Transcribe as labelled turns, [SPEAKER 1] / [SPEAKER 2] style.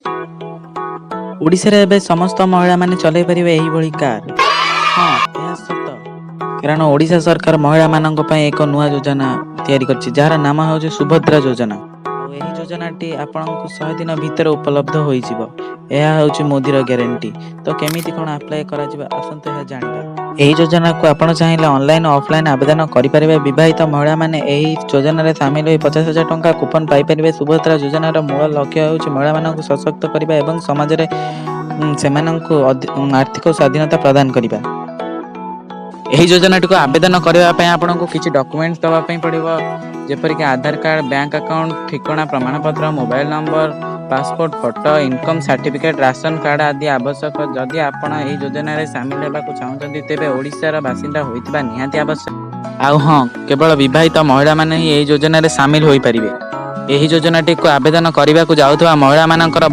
[SPEAKER 1] ओडिशारे एबे समस्त महिला माने चलाई परिबे एही भଳି कार। हाँ यह सत कारण ओडिशा सरकार महिला मानक पई एक नुआ योजना तैयारी करछि जहार नाम होउछि सुभद्रा योजना। एही योजनाटी आपनकु 100 दिन भितर उपलब्ध होई जिवो। यह होउछि मोदीर ग्यारंटी। तो केमिति कोन अप्लाई करा जिवो आसंत यह जानिबा। एही योजना को आपण चाहिले ऑनलाइन ऑफलाइन आवेदन करि परिबे। विवाहित महिला माने एही योजना रे शामिल होई 50,000 टंका कूपन पाई परिबे। सुभद्रा योजनार मूल लक्ष्य होउछि महिला मानक सशक्त करिबा एवं समाज रे सेमानंकु आर्थिक स्वाधीनता प्रदान करिबा। एही योजनाटी को आवेदन करबा पय आपनकु किछि डॉक्यूमेंट्स दबा पय पड़िबो जेपरि कि आधार कार्ड बैंक अकाउंट ठिकाना प्रमाण पत्र mobile number passport photo income certificate ration card आदि आवश्यक। जदि आपण एही योजना रे शामिल हेबाकु चाहुचंती तेबे ओडिशार बासिंदा होइतिबा निहाती आवश्यक। आउ हां केवल विवाहित महिला माने ही एही योजना रे शामिल होई परिबे। एही योजनाटी को आवेदन करबाकु जाउथबा महिला मानकर